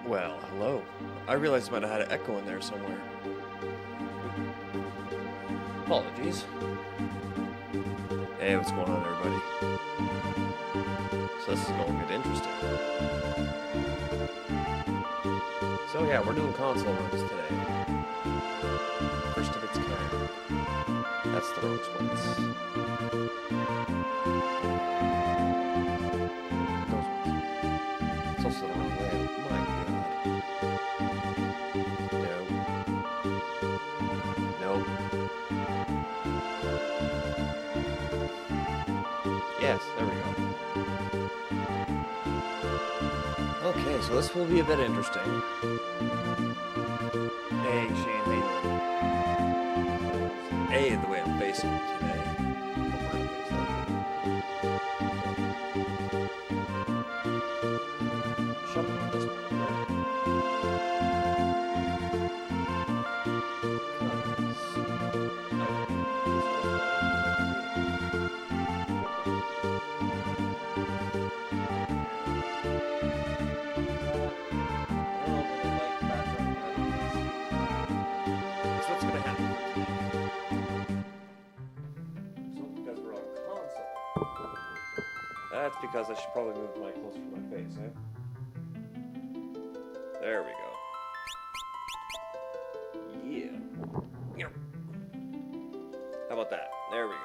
Well, hello. I realized I might have had an echo in there somewhere. Apologies. Hey, what's going on, everybody? So this is going to get interesting. So yeah, we're doing console runs today. First of its kind. That's the wrong spots. Those ones. It's also the wrong way. My god. No. Nope. Yes, there we go. Okay, so this will be a bit interesting. Hey, Shane, how you doing? Hey, the way I'm facing today. Shut up on this one. What's going to happen today? So, because we're on console, that's because I should probably move the mic closer to my face, eh? There we go. Yeah. Yep. How about that? There we go.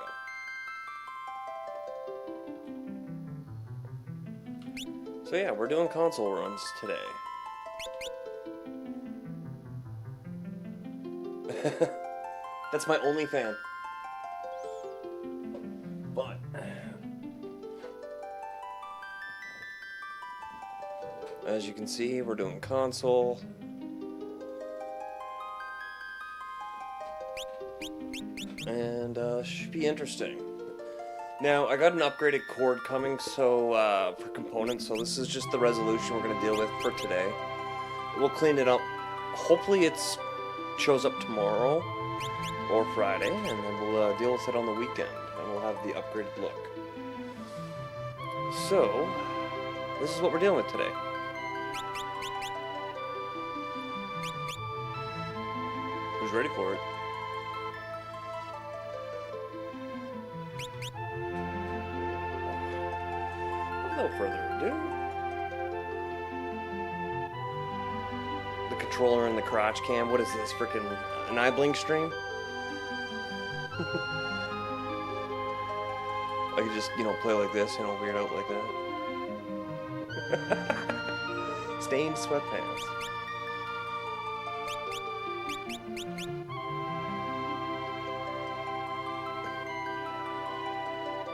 So yeah, we're doing console runs today. That's my only fan. But as you can see, we're doing console. And should be interesting. Now, I got an upgraded cord coming so for components, so this is just the resolution we're going to deal with for today. We'll clean it up. Hopefully it shows up tomorrow or Friday, and then we'll deal with it on the weekend, and we'll have the upgraded look. So, this is what we're dealing with today. Who's ready for it? Without further ado, the controller and the crotch cam. What is this? Freaking an eye blink stream? I could just, play like this, weird out like that. Stained sweatpants.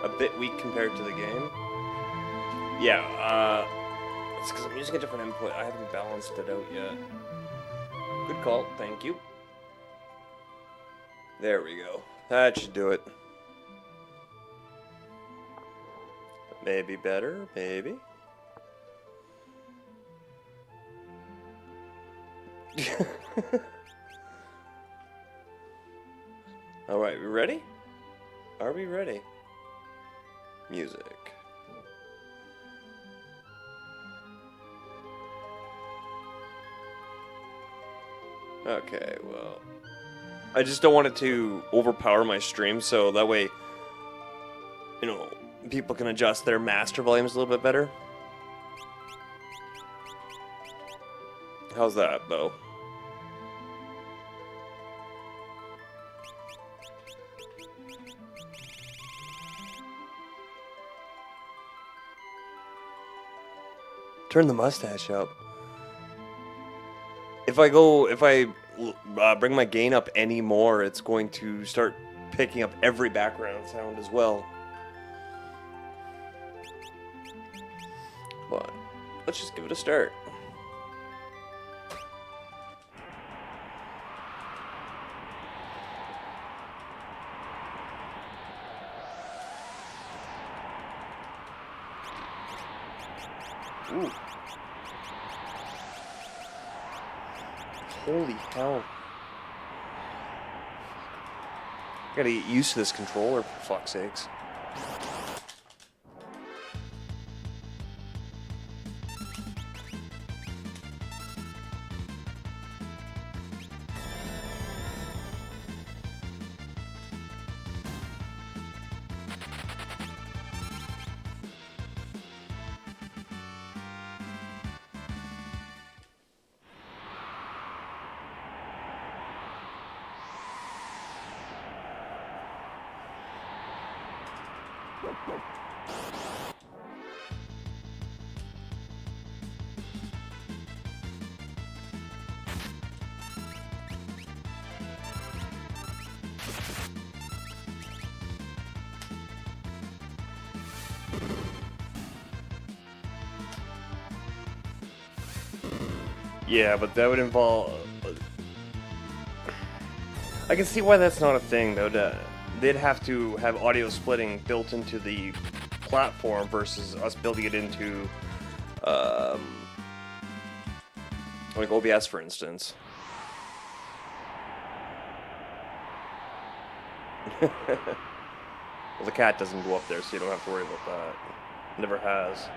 A bit weak compared to the game. Yeah, it's because I'm using a different input. I haven't balanced it out yet. Good call, thank you. There we go. That should do it. Maybe better, maybe. Alright, we ready? Are we ready? Music. Okay, well, I just don't want it to overpower my stream, so that way, people can adjust their master volumes a little bit better. How's that, though? Turn the mustache up. If I bring my gain up any more, it's going to start picking up every background sound as well. But let's just give it a start. Ooh. Holy hell. Gotta get used to this controller, for fuck's sakes. Yeah, but that would involve... I can see why that's not a thing, though. They'd have to have audio splitting built into the platform versus us building it into, like OBS, for instance. Well, the cat doesn't go up there, so you don't have to worry about that. Never has.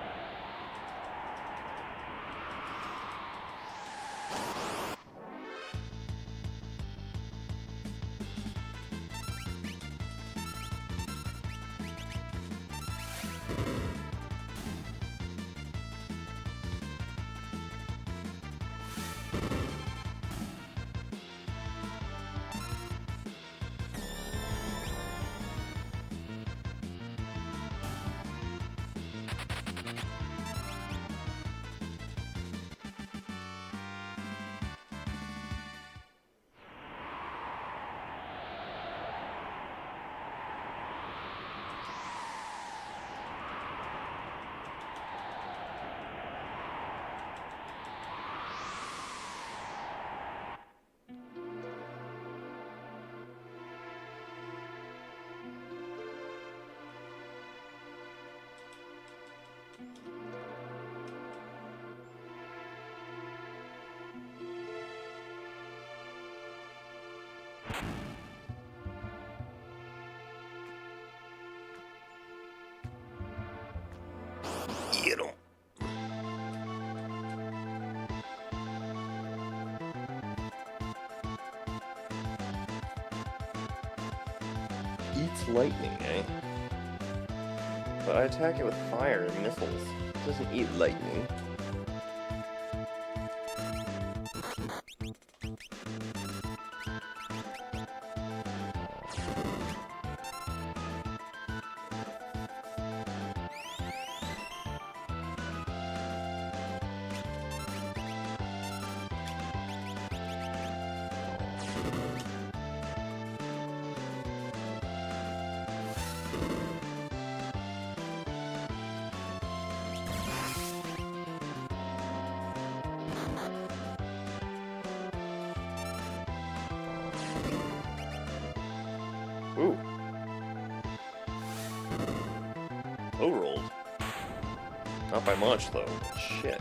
You don't. Eats lightning, eh? But I attack it with fire and missiles. It doesn't eat lightning. Ooh. Low rolled. Not by much, though. Shit.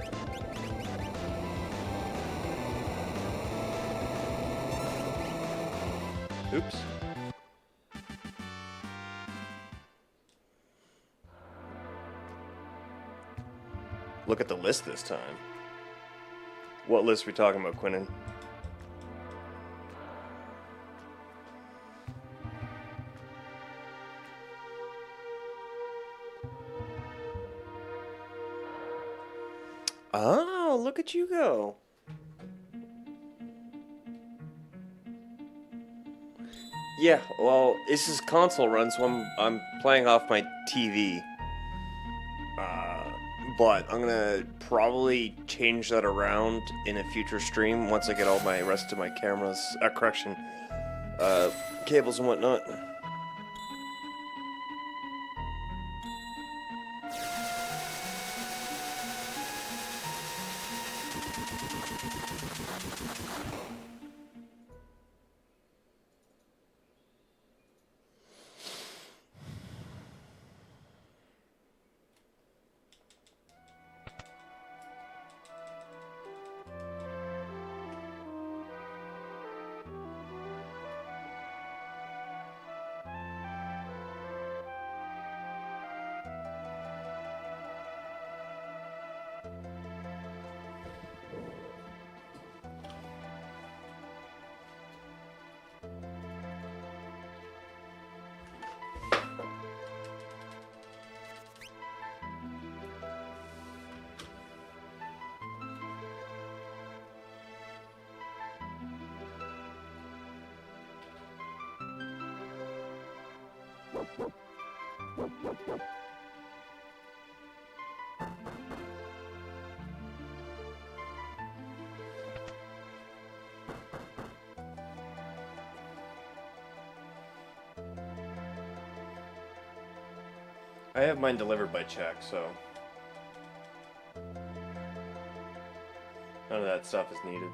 Oops. Look at the list this time. What list are we talking about, Quinnen? Oh, look at you go. Yeah, well, this is console run, so I'm playing off my TV. But I'm gonna probably change that around in a future stream once I get all my rest of my cameras, cables and whatnot. I have mine delivered by check, so none of that stuff is needed.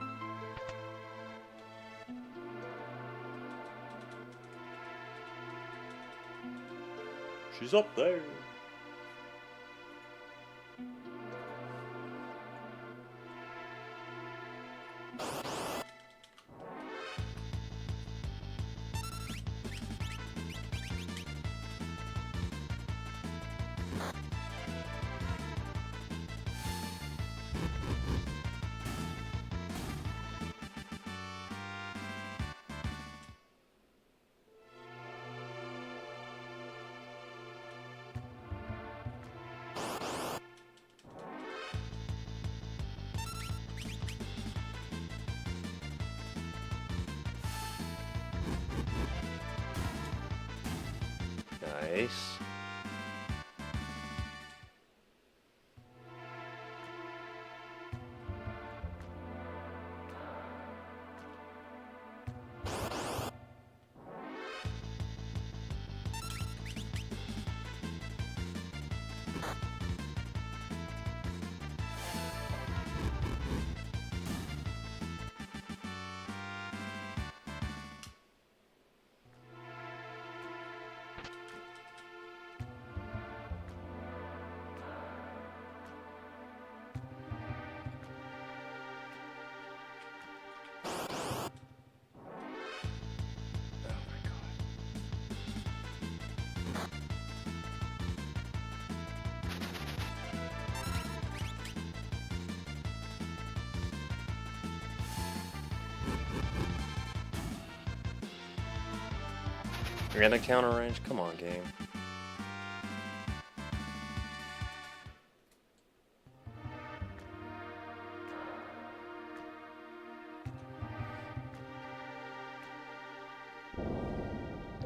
She's up there. Nice. You're gonna counter range? Come on, game.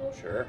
Oh, sure.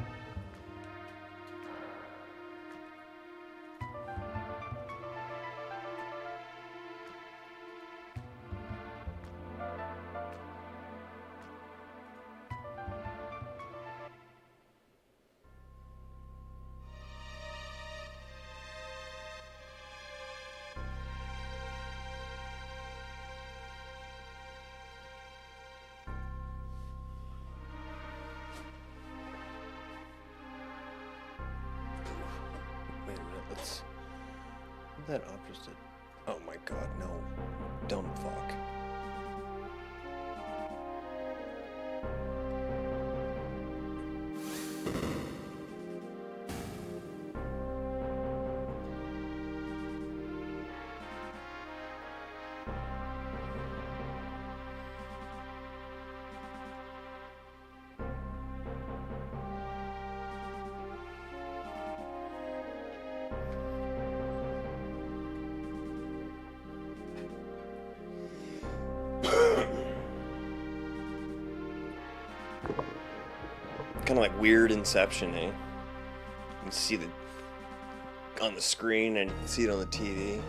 Wait a minute, let's... That opposite... Oh my god, no. Dumb fuck. Kind of like weird Inception, eh? You can see the on the screen and you can see it on the TV.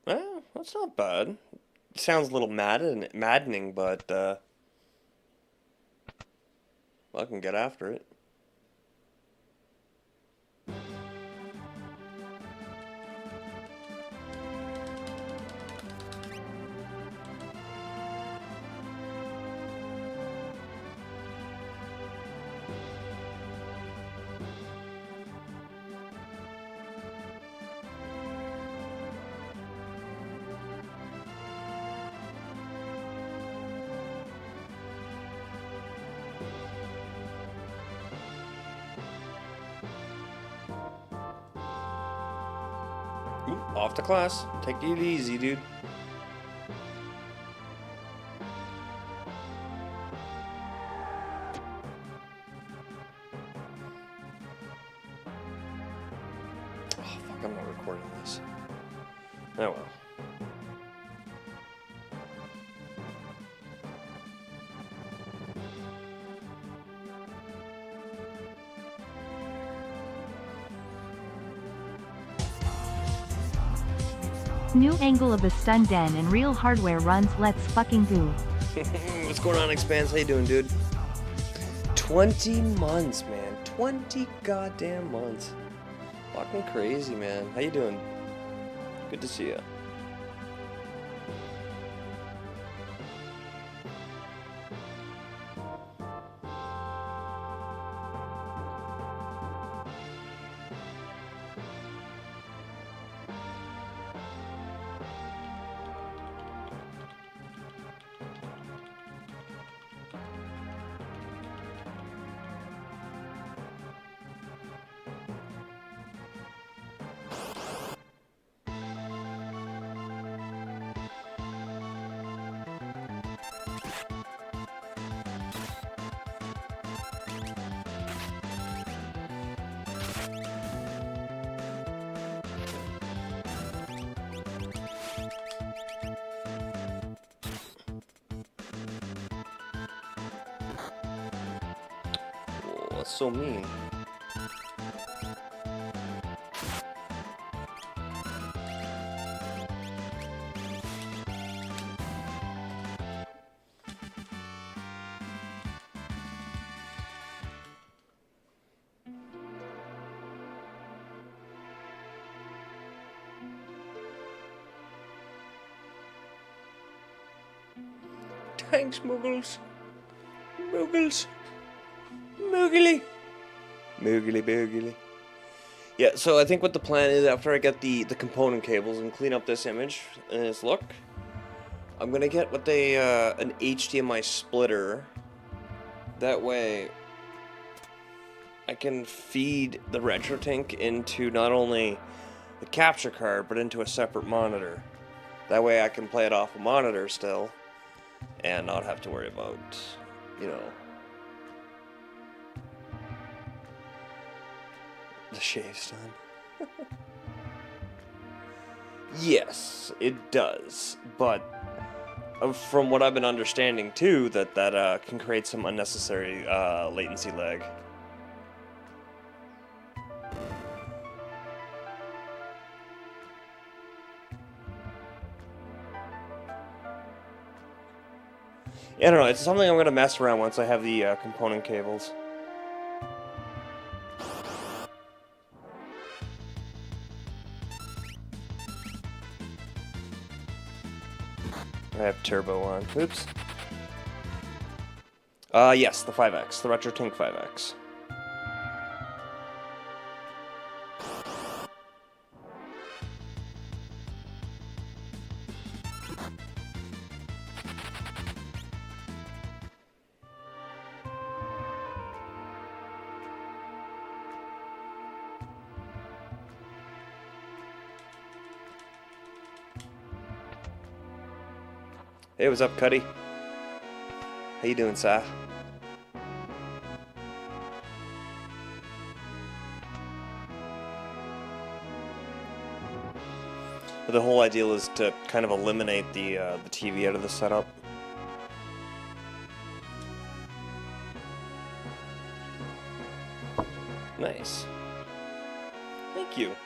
Well, that's not bad. Sounds a little maddening, but I can get after it. Ooh, off to class. Take it easy, dude. Oh, fuck, I'm not recording this. Oh well. New angle of the stun den and real hardware runs. Let's fucking go. What's going on, Expanse? How you doing, dude? 20 months, man. 20 goddamn months. Fucking crazy, man. How you doing? Good to see you. Whoa, that's so mean. Thanks, Muggles. Muggles. Moogly. Moogly boogly. Yeah, so I think what the plan is, after I get the component cables and clean up this image and this look, I'm gonna get what they an HDMI splitter. That way I can feed the RetroTink into not only the capture card, but into a separate monitor. That way I can play it off a monitor still and not have to worry about, you know, the shave's done. Yes, it does, but from what I've been understanding too, that can create some unnecessary latency lag. Yeah, I don't know, it's something I'm going to mess around once I have the component cables. I have turbo on. Oops. Yes, the 5X, the RetroTink 5X. Hey, what's up, Cuddy? How you doing, Sah? The whole idea is to kind of eliminate the TV out of the setup. Nice. Thank you.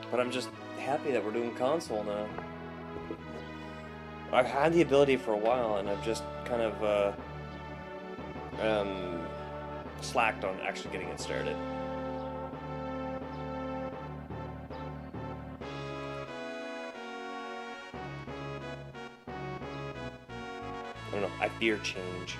But I'm just happy that we're doing console now. I've had the ability for a while, and I've just kind of slacked on actually getting it started. I don't know, I fear change.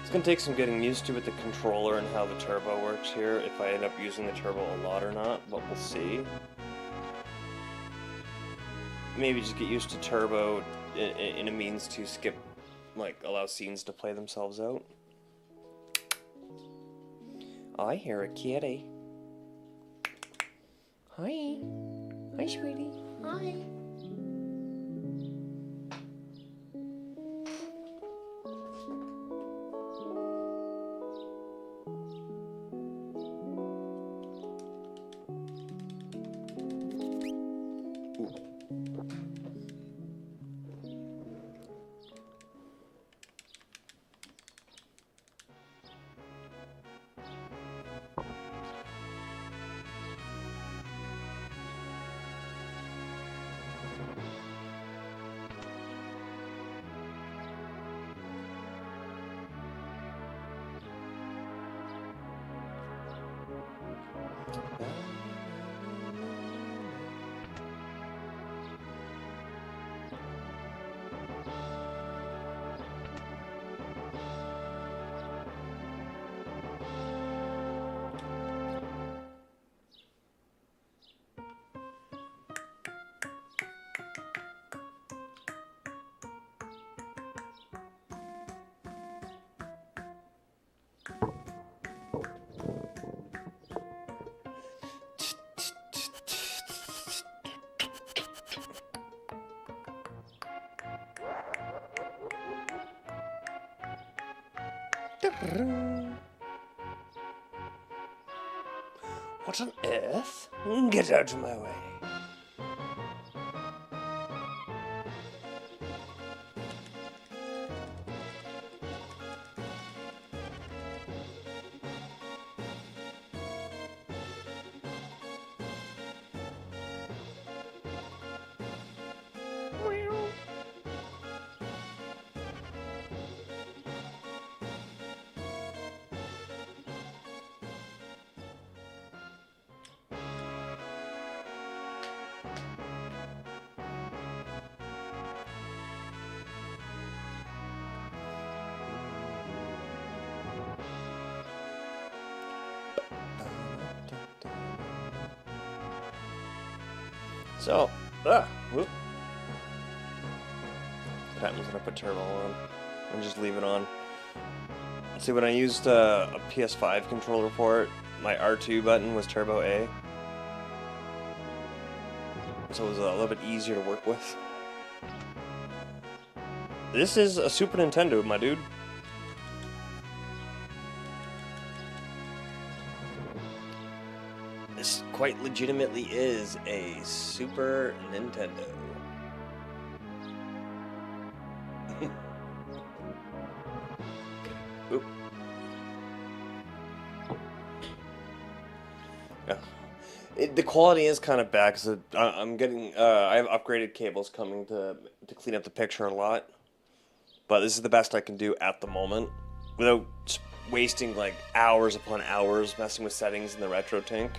It's gonna take some getting used to with the controller and how the turbo works here, if I end up using the turbo a lot or not, but we'll see. Maybe just get used to turbo in a means to skip, like, allow scenes to play themselves out. I hear a kitty. Hi. Hi, sweetie. Hi. What on earth? Get out of my way. So, whoop. What happens when I put turbo on? And just leave it on. See, when I used a PS5 controller for it, my R2 button was turbo A. So it was a little bit easier to work with. This is a Super Nintendo, my dude. This quite legitimately is a Super Nintendo. Oop. Yeah. The quality is kind of bad because I'm getting I have upgraded cables coming to clean up the picture a lot, but this is the best I can do at the moment without wasting like hours upon hours messing with settings in the retro tank.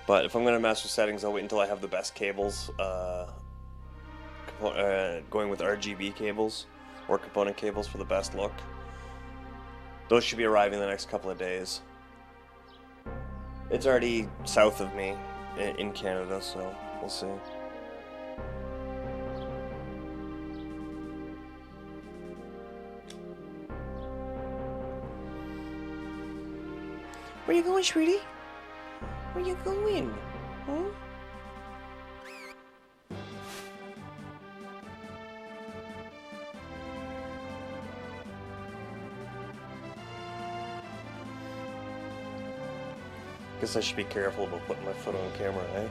But if I'm going to mess with settings, I'll wait until I have the best cables, going with RGB cables or component cables for the best look. Those should be arriving in the next couple of days. It's already south of me in Canada, so we'll see. Where you going, sweetie? Where you going? Huh? Guess I should be careful about putting my foot on camera, eh?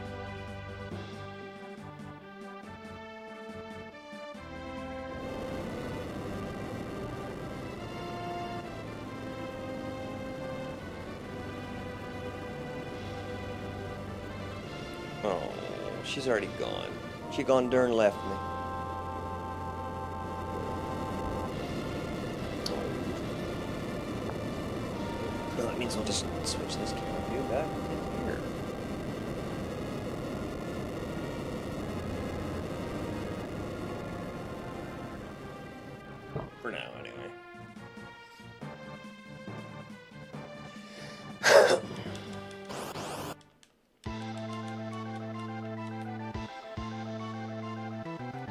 Oh, she's already gone. She gone darn left me. Well, that means I'll just switch this camera view back in here. For now, anyway.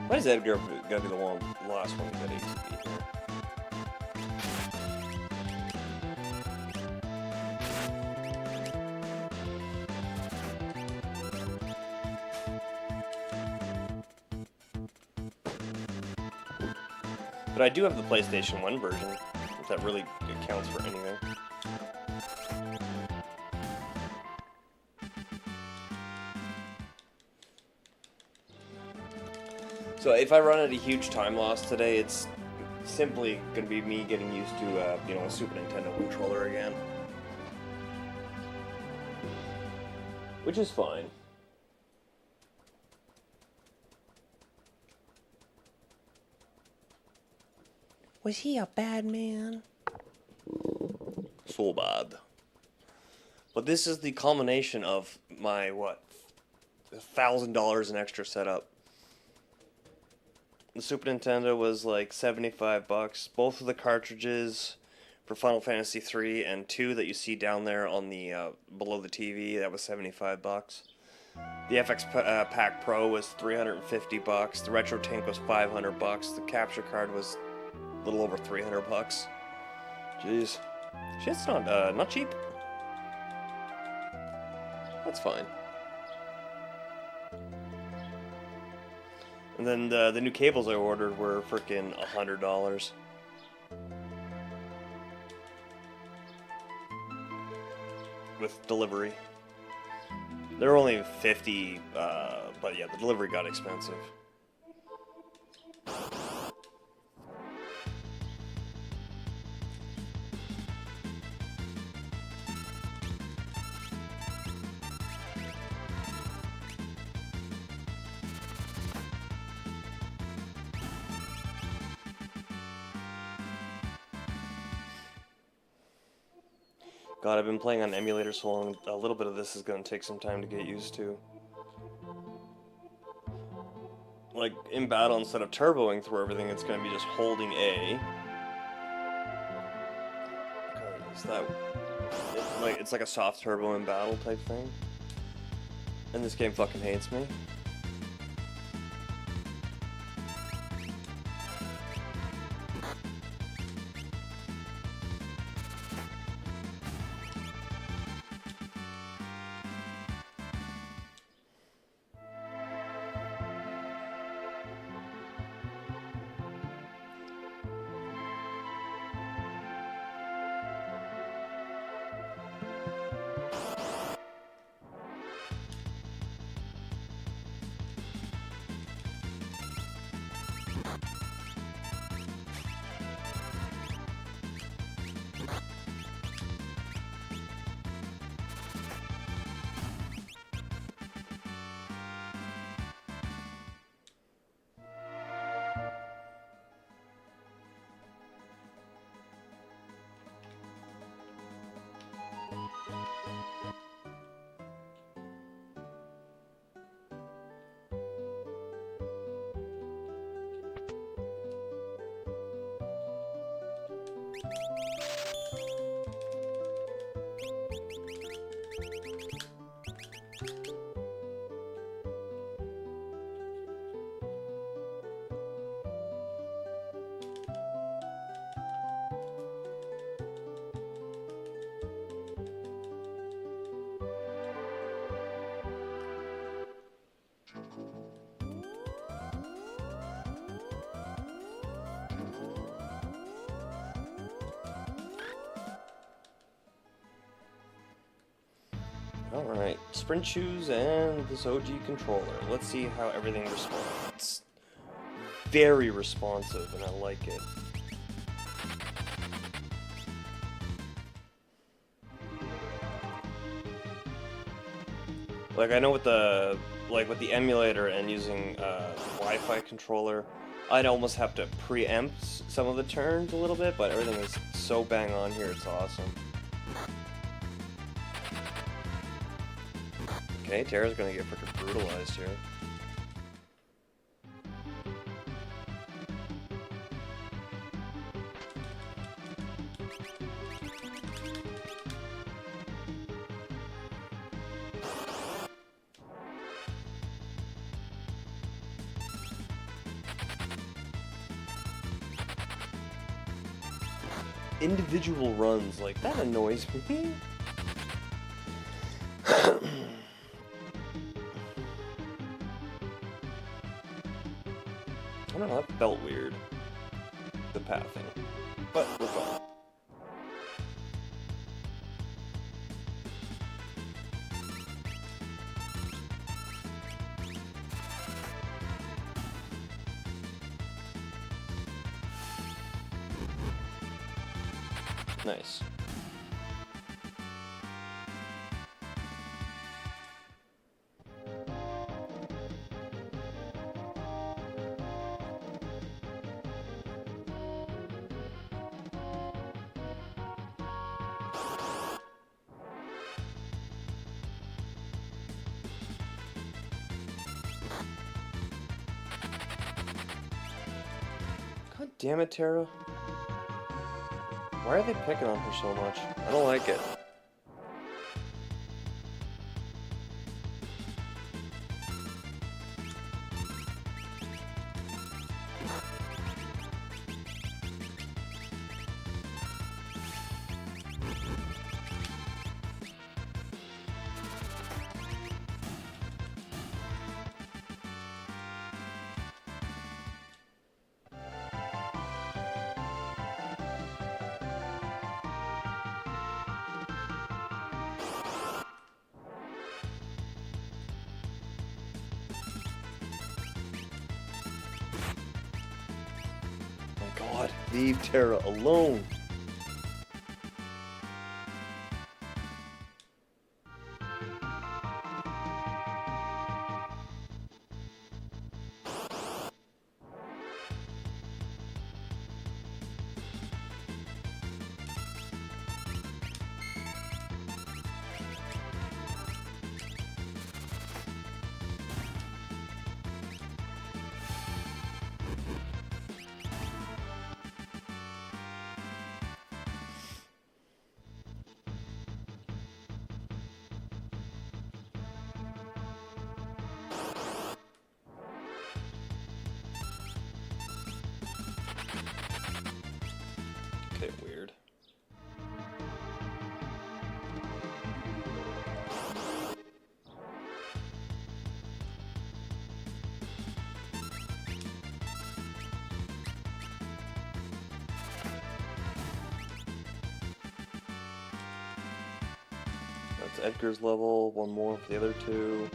Why is Edgar gotta be the last one to get ATV here? But I do have the PlayStation 1 version, if that really counts for anything. So if I run at a huge time loss today, it's simply going to be me getting used to, you know, a Super Nintendo controller again. Which is fine. Was he a bad man? So bad. But this is the culmination of my, what, $1,000 in extra setup. The Super Nintendo was like $75. Both of the cartridges for Final Fantasy 3 and 2 that you see down there on the below the TV, that was $75. The FX Pack Pro was $350. The Retro Tank was $500. The capture card was a little over $300. Jeez, shit's not cheap. That's fine. And then the new cables I ordered were freaking $100. With delivery. They're only $50, but yeah, the delivery got expensive. God, I've been playing on emulator so long, a little bit of this is going to take some time to get used to. Like, in battle, instead of turboing through everything, it's going to be just holding A. It's like a soft turbo in battle type thing. And this game fucking hates me. Alright, sprint shoes and this OG controller. Let's see how everything responds. It's very responsive and I like it. Like, I know with the emulator and using Wi-Fi controller, I'd almost have to preempt some of the turns a little bit, but everything is so bang on here, it's awesome. Okay, Tara's gonna get freaking brutalized here. individual runs. Like, that annoys me. I don't know, that felt weird. The pathing. But we're fine. Nice. God damn it, Tara. Why are they picking on her so much? I don't like it. God, leave Tara alone. Okay, weird. That's Edgar's level, one more for the other two.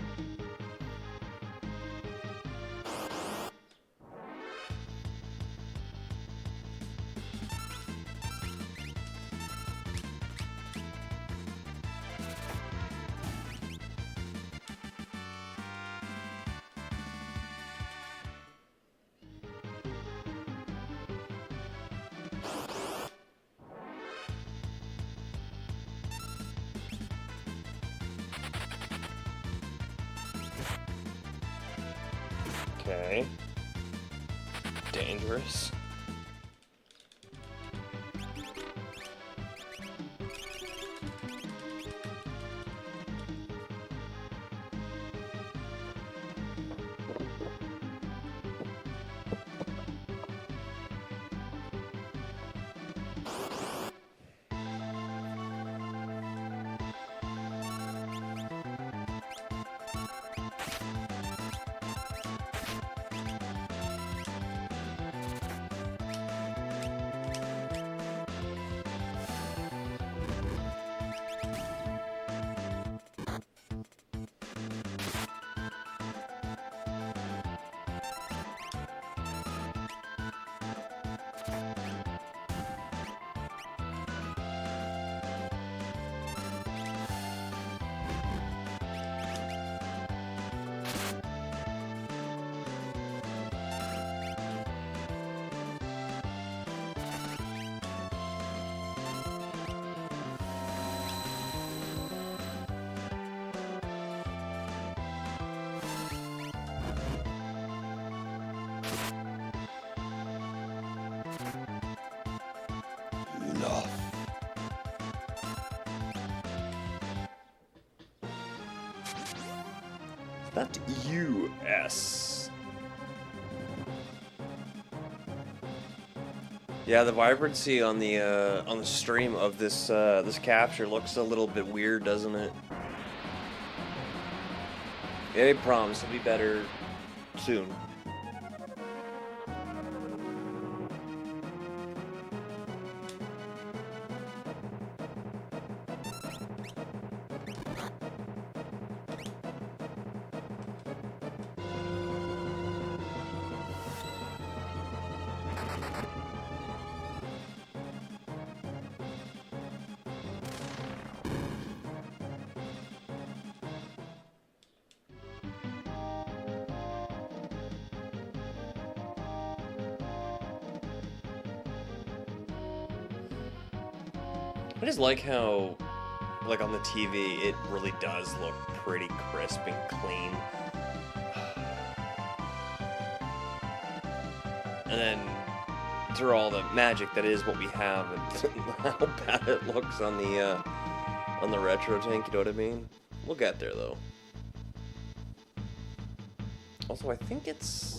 Okay. Dangerous. Enough. That U.S. Yeah, the vibrancy on the stream of this capture looks a little bit weird, doesn't it? Yeah, I promise it'll be better soon. I just like how, like on the TV, it really does look pretty crisp and clean. And then through all the magic that is what we have, and how bad it looks on the retro tank. You know what I mean? We'll get there though. Also, I think it's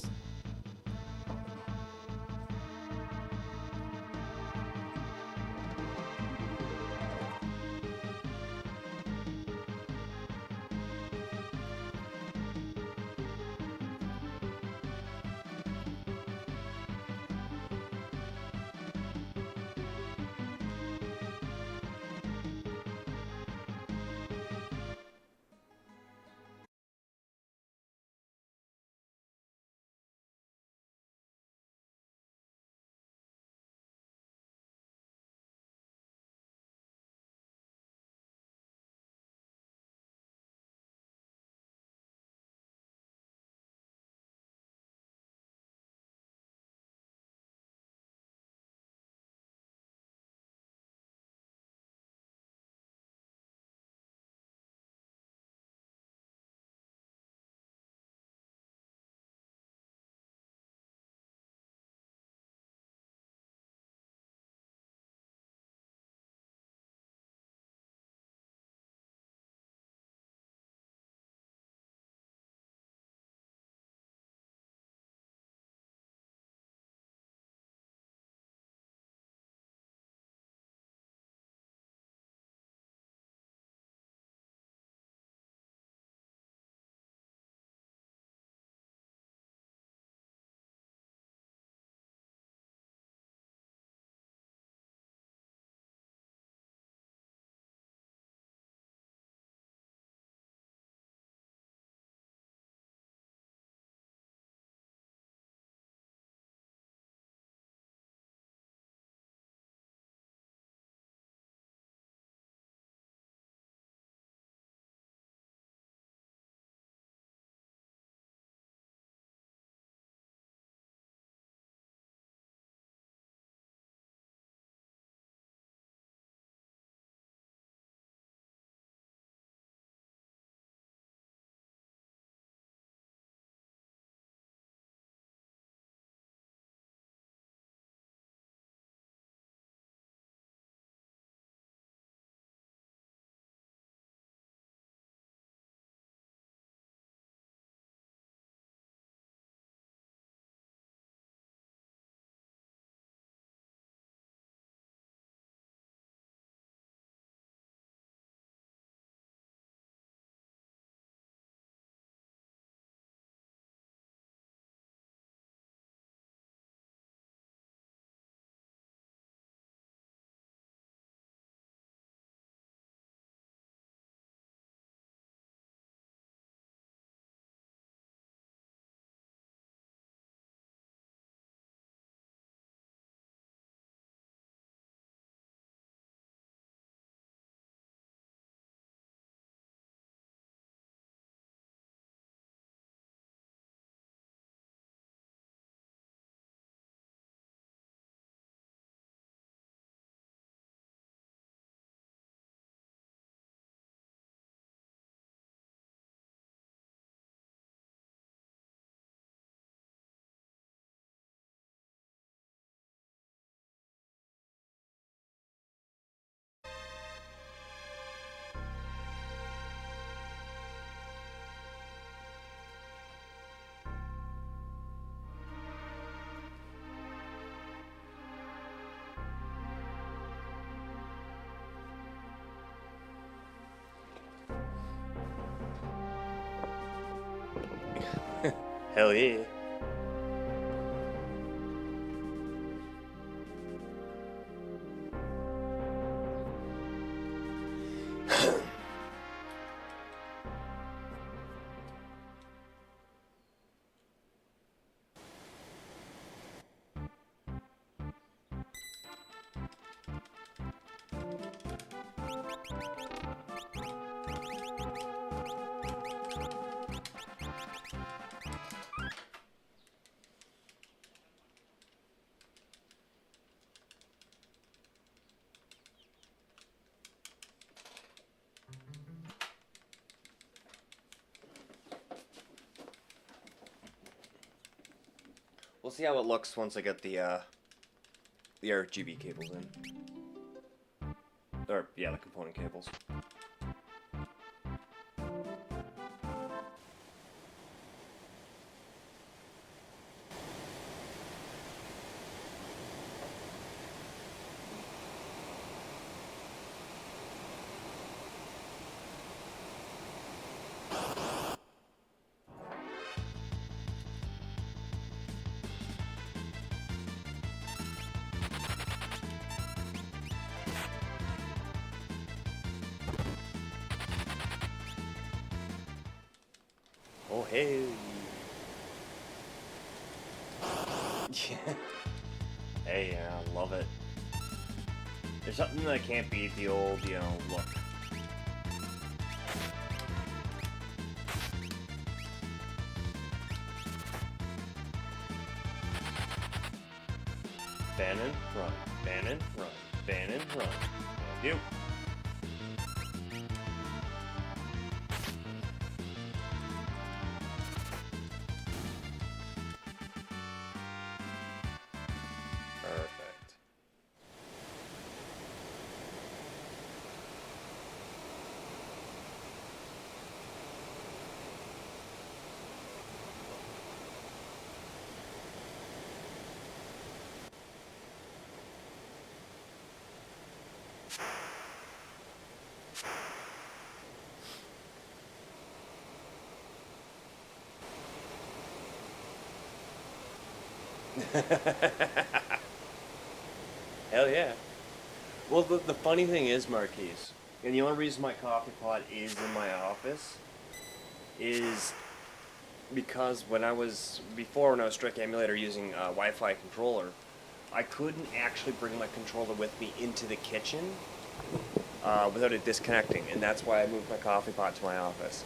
Hell yeah. We'll see how it looks once I get the RGB cables in. Or, yeah, the component cables. Oh, hey. Yeah. Hey, I love it. There's something that can't beat the old, look. Bannon, run. Bannon, run. Bannon, run. Thank you. Perfect. Hell yeah. Well, the funny thing is, Marquise, and the only reason my coffee pot is in my office is because when I was Strict Emulator using a Wi-Fi controller, I couldn't actually bring my controller with me into the kitchen without it disconnecting, and that's why I moved my coffee pot to my office.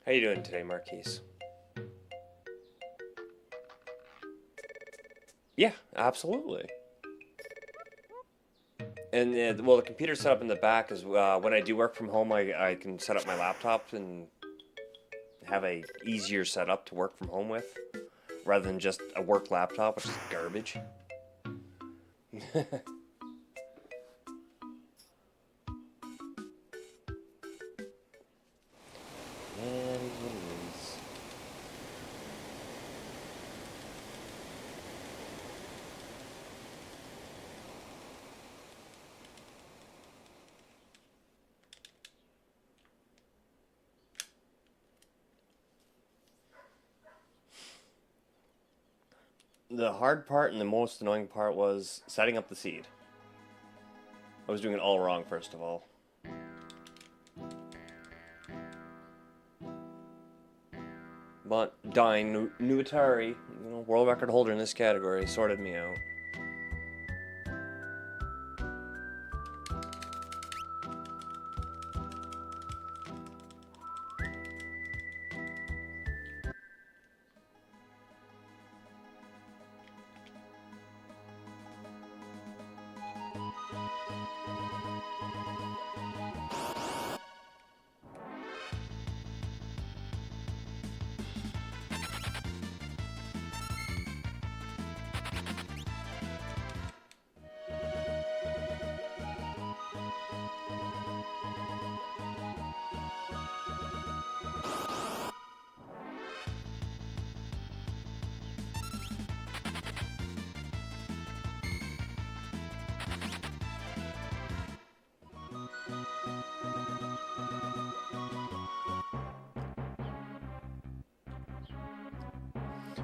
How you doing today, Marquise? Yeah, absolutely. And well, the computer's set up in the back is when I do work from home, I can set up my laptop and have a easier setup to work from home with, rather than just a work laptop, which is garbage. That is what it is. The hard part and the most annoying part was setting up the seed. I was doing it all wrong, first of all. But dying new Atari, world record holder in this category, sorted me out.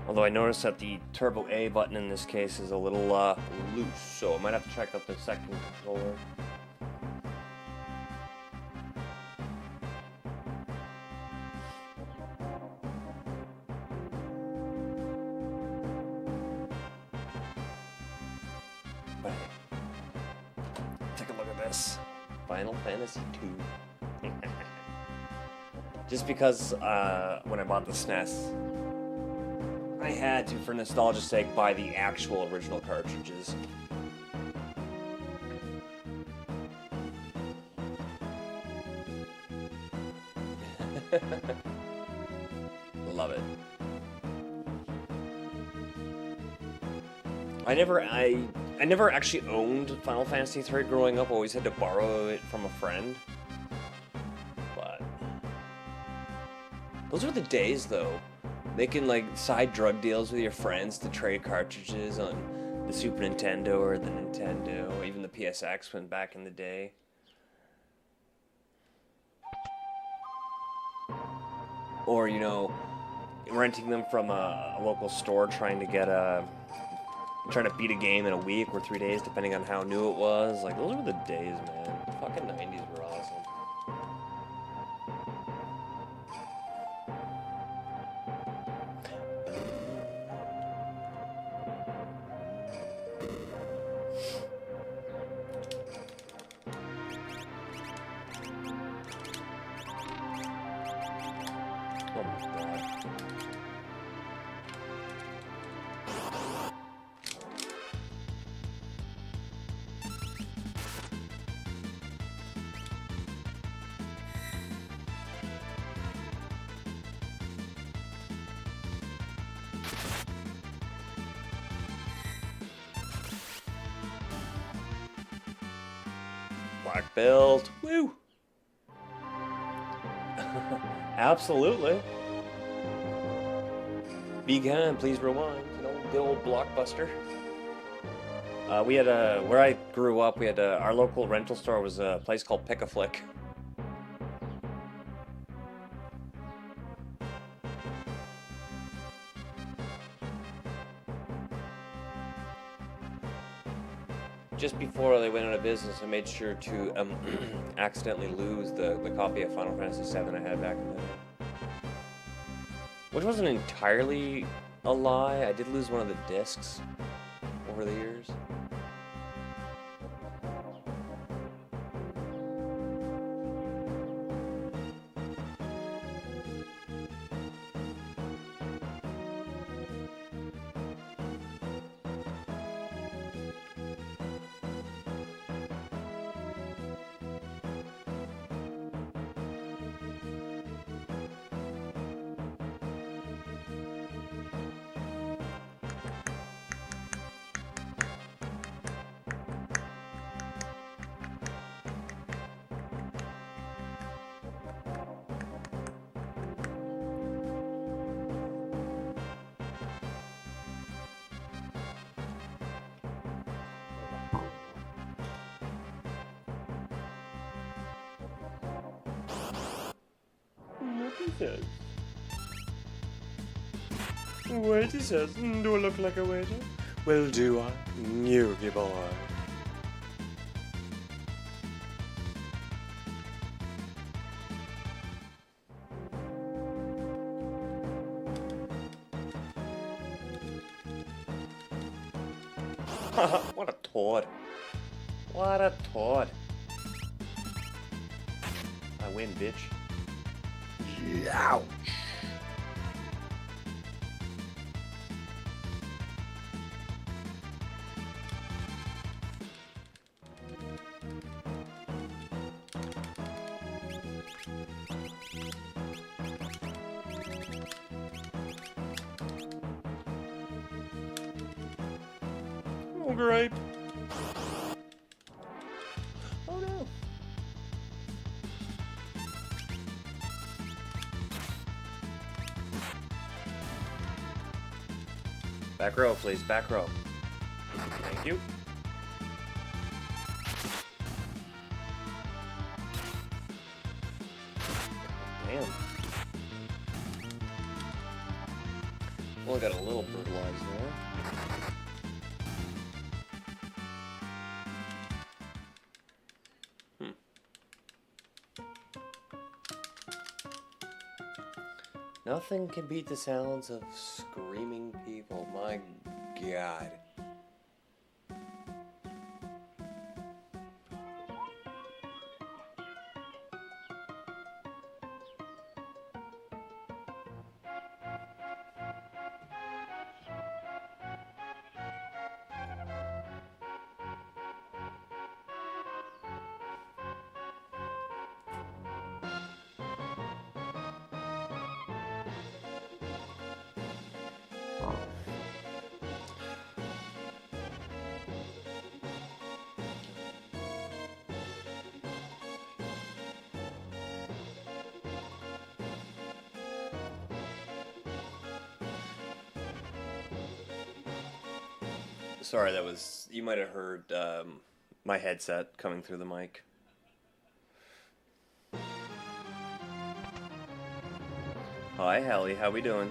Although I noticed that the Turbo A button in this case is a little loose, so I might have to check out the second controller. But take a look at this. Final Fantasy II. Just because when I bought the SNES, I had to, for nostalgia's sake, buy the actual original cartridges. Love it. I never actually owned Final Fantasy III growing up. Always had to borrow it from a friend. But those were the days, though. Making like side drug deals with your friends to trade cartridges on the Super Nintendo or the Nintendo, or even the PSX when back in the day. Or, renting them from a local store, trying to beat a game in a week or 3 days, depending on how new it was. Like, those were the days, man. The fucking 90s were awesome. Oh my god. Black belt. Woo! Absolutely. Be kind, please rewind. The old Blockbuster. We had where I grew up, we had our local rental store was a place called Pick-a-Flick. Just before they went out of business, I made sure to accidentally lose the copy of Final Fantasy VII I had back in the day. Which wasn't entirely a lie. I did lose one of the discs over the years. Waiter says, do I look like a waiter? Well, do I? Noogie boy. What a tord. What a tord. I win, bitch. Ouch. Oh, grape. Oh, no. Back row, please. Back row. Thank you. Damn. Only got a little brutalized there. Nothing can beat the sounds of screaming people. My God. Sorry, that was... You might have heard my headset coming through the mic. Hi, Hallie. How we doing?